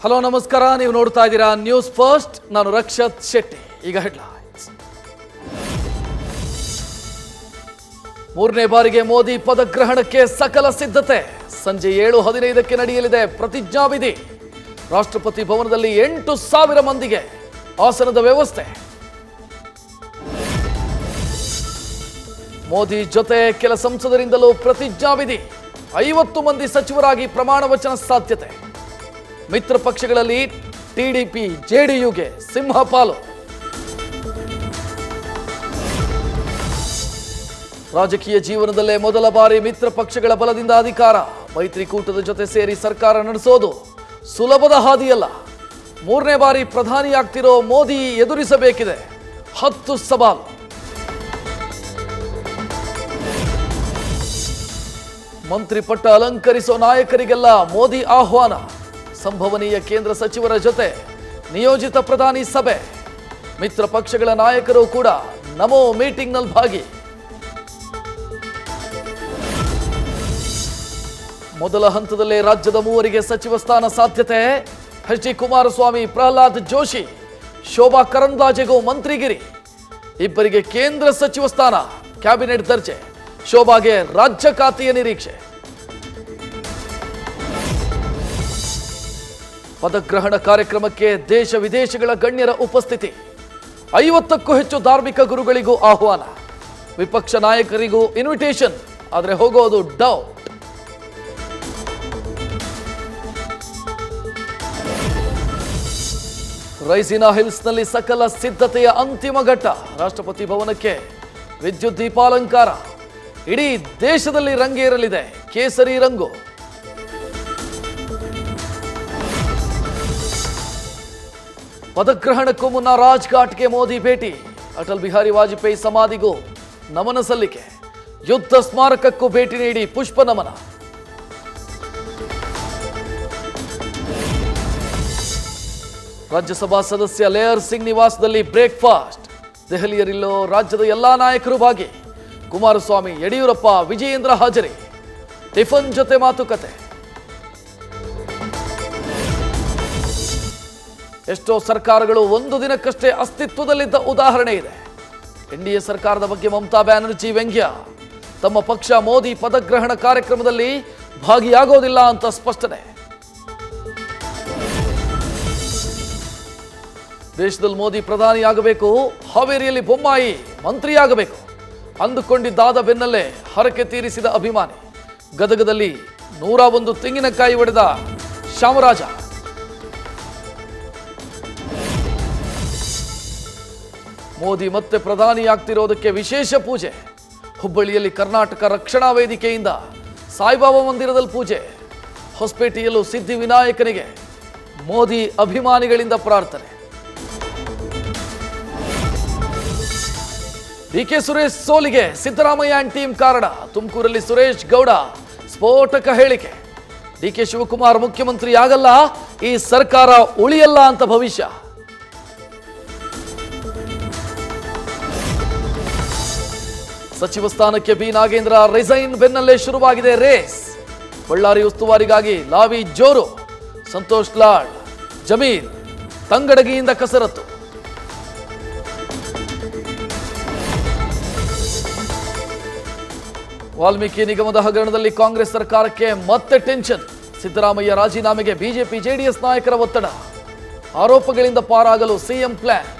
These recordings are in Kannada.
ಹಲೋ ನಮಸ್ಕಾರ, ನೀವು ನೋಡ್ತಾ ಇದ್ದೀರಾ ನ್ಯೂಸ್ ಫಸ್ಟ್. ನಾನು ರಕ್ಷತ್ ಶೆಟ್ಟಿ. ಈಗ ಹೆಡ್ಲೈನ್ಸ್. ಮೂರನೇ ಬಾರಿಗೆ ಮೋದಿ ಪದಗ್ರಹಣಕ್ಕೆ ಸಕಲ ಸಿದ್ಧತೆ. ಸಂಜೆ 7:15ಕ್ಕೆ ನಡೆಯಲಿದೆ ಪ್ರತಿಜ್ಞಾವಿಧಿ. ರಾಷ್ಟ್ರಪತಿ ಭವನದಲ್ಲಿ 8,000 ಮಂದಿಗೆ ಆಸನದ ವ್ಯವಸ್ಥೆ. ಮೋದಿ ಜೊತೆ ಕೆಲ ಸಂಸದರಿಂದಲೂ ಪ್ರತಿಜ್ಞಾವಿಧಿ. 50 ಮಂದಿ ಸಚಿವರಾಗಿ ಪ್ರಮಾಣ ವಚನ ಸಾಧ್ಯತೆ. ಮಿತ್ರ ಪಕ್ಷಗಳಲ್ಲಿ ಟಿಡಿಪಿ ಜೆಡಿಯುಗೆ ಸಿಂಹಪಾಲು. ರಾಜಕೀಯ ಜೀವನದಲ್ಲೇ ಮೊದಲ ಬಾರಿ ಮಿತ್ರ ಪಕ್ಷಗಳ ಬಲದಿಂದ ಅಧಿಕಾರ. ಮೈತ್ರಿಕೂಟದ ಜೊತೆ ಸೇರಿ ಸರ್ಕಾರ ನಡೆಸೋದು ಸುಲಭದ ಹಾದಿಯಲ್ಲ. ಮೂರನೇ ಬಾರಿ ಪ್ರಧಾನಿಯಾಗ್ತಿರೋ ಮೋದಿ ಎದುರಿಸಬೇಕಿದೆ 10 ಸವಾಲು. ಮಂತ್ರಿ ಪಟ್ಟ ಅಲಂಕರಿಸೋ ನಾಯಕರಿಗೆಲ್ಲ ಮೋದಿ ಆಹ್ವಾನ. ಸಂಭವನೀಯ ಕೇಂದ್ರ ಸಚಿವರ ಜೊತೆ ನಿಯೋಜಿತ ಪ್ರಧಾನಿ ಸಭೆ. ಮಿತ್ರ ಪಕ್ಷಗಳ ನಾಯಕರು ಕೂಡ ನಮೋ ಮೀಟಿಂಗ್ನಲ್ಲಿ ಭಾಗಿ. ಮೊದಲ ಹಂತದಲ್ಲೇ ರಾಜ್ಯದ 3 ಸಚಿವ ಸ್ಥಾನ ಸಾಧ್ಯತೆ. ಎಚ್ ಡಿ ಕುಮಾರಸ್ವಾಮಿ, ಪ್ರಹ್ಲಾದ್ ಜೋಶಿ, ಶೋಭಾ ಕರಂದ್ಲಾಜೆಗೂ ಮಂತ್ರಿಗಿರಿ. 2 ಕೇಂದ್ರ ಸಚಿವ ಸ್ಥಾನ, ಕ್ಯಾಬಿನೆಟ್ ದರ್ಜೆ. ಶೋಭಾಗೆ ರಾಜ್ಯ ಖಾತೆಯ ನಿರೀಕ್ಷೆ. ಪದಗ್ರಹಣ ಕಾರ್ಯಕ್ರಮಕ್ಕೆ ದೇಶ ವಿದೇಶಗಳ ಗಣ್ಯರ ಉಪಸ್ಥಿತಿ. 50ಕ್ಕೂ ಹೆಚ್ಚು ಧಾರ್ಮಿಕ ಗುರುಗಳಿಗೂ ಆಹ್ವಾನ. ವಿಪಕ್ಷ ನಾಯಕರಿಗೂ ಇನ್ವಿಟೇಷನ್, ಆದರೆ ಹೋಗೋದು ಡೌಟ್. ರೈಸಿನಾ ಹಿಲ್ಸ್ನಲ್ಲಿ ಸಕಲ ಸಿದ್ಧತೆಯ ಅಂತಿಮ ಘಟ್ಟ. ರಾಷ್ಟ್ರಪತಿ ಭವನಕ್ಕೆ ವಿದ್ಯುತ್ ದೀಪಾಲಂಕಾರ. ಇಡೀ ದೇಶದಲ್ಲಿ ರಂಗೇರಲಿದೆ ಕೇಸರಿ ರಂಗು. ಪದಗ್ರಹಣಕ್ಕೂ ಮುನ್ನ ರಾಜ್ಘಾಟ್ಗೆ ಮೋದಿ ಭೇಟಿ. ಅಟಲ್ ಬಿಹಾರಿ ವಾಜಪೇಯಿ ಸಮಾಧಿಗೂ ನಮನ ಸಲ್ಲಿಕೆ. ಯುದ್ಧ ಸ್ಮಾರಕಕ್ಕೂ ಭೇಟಿ ನೀಡಿ ಪುಷ್ಪ ನಮನ. ರಾಜ್ಯಸಭಾ ಸದಸ್ಯ ಲೇಯರ್ ಸಿಂಗ್ ನಿವಾಸದಲ್ಲಿ ಬ್ರೇಕ್ಫಾಸ್ಟ್. ದೆಹಲಿಯಲ್ಲಿರೋ ರಾಜ್ಯದ ಎಲ್ಲಾ ನಾಯಕರು ಭಾಗಿ. ಕುಮಾರಸ್ವಾಮಿ, ಯಡಿಯೂರಪ್ಪ, ವಿಜಯೇಂದ್ರ ಹಾಜರಿ. ಟಿಫನ್ ಜೊತೆ ಮಾತುಕತೆ. ಎಷ್ಟೋ ಸರ್ಕಾರಗಳು ಒಂದು ದಿನಕ್ಕಷ್ಟೇ ಅಸ್ತಿತ್ವದಲ್ಲಿದ್ದ ಉದಾಹರಣೆ ಇದೆ. ಎನ್ಡಿಎ ಸರ್ಕಾರದ ಬಗ್ಗೆ ಮಮತಾ ಬ್ಯಾನರ್ಜಿ ವ್ಯಂಗ್ಯ. ತಮ್ಮ ಪಕ್ಷ ಮೋದಿ ಪದಗ್ರಹಣ ಕಾರ್ಯಕ್ರಮದಲ್ಲಿ ಭಾಗಿಯಾಗೋದಿಲ್ಲ ಅಂತ ಸ್ಪಷ್ಟನೆ. ದೇಶದಲ್ಲಿ ಮೋದಿ ಪ್ರಧಾನಿಯಾಗಬೇಕು, ಹಾವೇರಿಯಲ್ಲಿ ಬೊಮ್ಮಾಯಿ ಮಂತ್ರಿಯಾಗಬೇಕು ಅಂದುಕೊಂಡಿದ್ದಾದ ಬೆನ್ನಲ್ಲೇ ಹರಕೆ ತೀರಿಸಿದ ಅಭಿಮಾನಿ. ಗದಗದಲ್ಲಿ 101 ತೆಂಗಿನಕಾಯಿ ಒಡೆದ ಶಾಮರಾಜ. ಮೋದಿ ಮತ್ತೆ ಪ್ರಧಾನಿಯಾಗ್ತಿರೋದಕ್ಕೆ ವಿಶೇಷ ಪೂಜೆ. ಹುಬ್ಬಳ್ಳಿಯಲ್ಲಿ ಕರ್ನಾಟಕ ರಕ್ಷಣಾ ವೇದಿಕೆಯಿಂದ ಸಾಯಿಬಾಬಾ ಮಂದಿರದಲ್ಲಿ ಪೂಜೆ. ಹೊಸಪೇಟೆಯಲ್ಲೂ ಸಿದ್ಧಿವಿನಾಯಕನಿಗೆ ಮೋದಿ ಅಭಿಮಾನಿಗಳಿಂದ ಪ್ರಾರ್ಥನೆ. ಡಿಕೆ ಸುರೇಶ್ ಸೋಲಿಗೆ ಸಿದ್ದರಾಮಯ್ಯ ಅಂಡ್ ಟೀಮ್ ಕಾರಣ. ತುಮಕೂರಲ್ಲಿ ಸುರೇಶ್ ಗೌಡ ಸ್ಫೋಟಕ ಹೇಳಿಕೆ. ಡಿಕೆ ಶಿವಕುಮಾರ್ ಮುಖ್ಯಮಂತ್ರಿ ಆಗಲ್ಲ, ಈ ಸರ್ಕಾರ ಉಳಿಯಲ್ಲ ಅಂತ ಭವಿಷ್ಯ. ಸಚಿವ ಸ್ಥಾನಕ್ಕೆ ಬಿ ನಾಗೇಂದ್ರ ರಿಸೈನ್ ಬೆನ್ನಲ್ಲೇ ಶುರುವಾಗಿದೆ ರೇಸ್. ಬಳ್ಳಾರಿ ಉಸ್ತುವಾರಿಗಾಗಿ ಲಾವಿ ಜೋರು. ಸಂತೋಷ್ ಲಾಡ್, ಜಮೀರ್ ತಂಗಡಗಿಯಿಂದ ಕಸರತ್ತು. ವಾಲ್ಮೀಕಿ ನಿಗಮದ ಹಗರಣದಲ್ಲಿ ಕಾಂಗ್ರೆಸ್ ಸರ್ಕಾರಕ್ಕೆ ಮತ್ತೆ ಟೆನ್ಷನ್. ಸಿದ್ದರಾಮಯ್ಯ ರಾಜೀನಾಮೆಗೆ ಬಿಜೆಪಿ ಜೆಡಿಎಸ್ ನಾಯಕರ ಒತ್ತಡ. ಆರೋಪಗಳಿಂದ ಪಾರಾಗಲು ಸಿಎಂ ಪ್ಲಾನ್.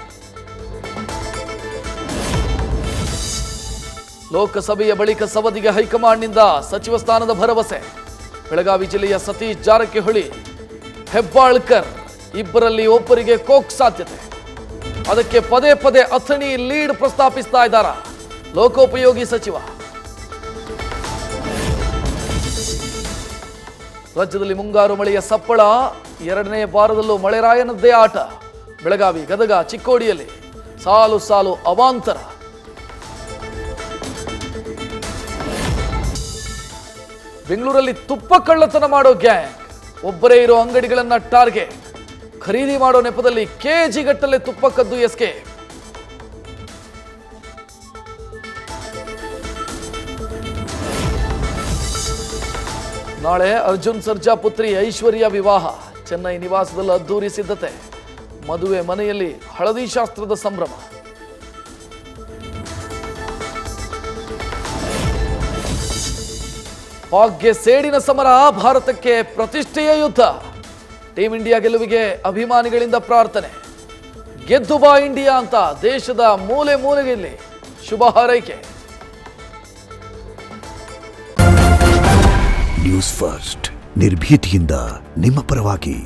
ಲೋಕಸಭೆಯ ಬಳಿಕ ಸವದಿಗೆ ಹೈಕಮಾಂಡ್ನಿಂದ ಸಚಿವ ಸ್ಥಾನದ ಭರವಸೆ. ಬೆಳಗಾವಿ ಜಿಲ್ಲೆಯ ಸತೀಶ್ ಜಾರಕಿಹೊಳಿ, ಹೆಬ್ಬಾಳ್ಕರ್ ಇಬ್ಬರಲ್ಲಿ ಒಬ್ಬರಿಗೆ ಕೋಕ್ ಸಾಧ್ಯತೆ. ಅದಕ್ಕೆ ಪದೇ ಪದೇ ಅಥಣಿ ಲೀಡ್ ಪ್ರಸ್ತಾಪಿಸ್ತಾ ಇದ್ದಾರಾ ಲೋಕೋಪಯೋಗಿ ಸಚಿವ. ರಾಜ್ಯದಲ್ಲಿ ಮುಂಗಾರು ಮಳೆಯ ಸಪ್ಪಳ. 2ನೇ ವಾರದಲ್ಲೂ ಮಳೆರಾಯನದ್ದೇ ಆಟ. ಬೆಳಗಾವಿ, ಗದಗ, ಚಿಕ್ಕೋಡಿಯಲ್ಲಿ ಸಾಲು ಸಾಲು ಅವಾಂತರ. ಬೆಂಗಳೂರಲ್ಲಿ ತುಪ್ಪ ಕಳ್ಳತನ ಮಾಡೋ ಗ್ಯಾಂಗ್. ಒಬ್ಬರೇ ಇರೋ ಅಂಗಡಿಗಳನ್ನ ಟಾರ್ಗೆಟ್. ಖರೀದಿ ಮಾಡೋ ನೆಪದಲ್ಲಿ ಕೆಜಿ ಗಟ್ಟಲೆ ತುಪ್ಪ ಕದ್ದು ಎಸ್ಕೇಪ್. ನಾಳೆ ಅರ್ಜುನ್ ಸರ್ಜಾ ಪುತ್ರಿ ಐಶ್ವರ್ಯ ವಿವಾಹ. ಚೆನ್ನೈ ನಿವಾಸದಲ್ಲಿ ಅದ್ದೂರಿ ಸಿದ್ಧತೆ, ಮದುವೆ ಮನೆಯಲ್ಲಿ ಹಳದಿ ಶಾಸ್ತ್ರದ ಸಂಭ್ರಮ. ಪಾಕ್ಗೆ ಸೇಡಿನ ಸಮರ, ಭಾರತಕ್ಕೆ ಪ್ರತಿಷ್ಠೆಯ ಯುದ್ಧ. ಟೀಂ ಇಂಡಿಯಾ ಗೆಲುವಿಗೆ ಅಭಿಮಾನಿಗಳಿಂದ ಪ್ರಾರ್ಥನೆ. ಗೆದ್ದು ಬಾ ಇಂಡಿಯಾ ಅಂತ ದೇಶದ ಮೂಲೆ ಮೂಲೆಯಲ್ಲಿ ಶುಭ ಹಾರೈಕೆ. ನ್ಯೂಸ್ ಫಸ್ಟ್, ನಿರ್ಭೀತಿಯಿಂದ ನಿಮ್ಮ ಪರವಾಗಿ.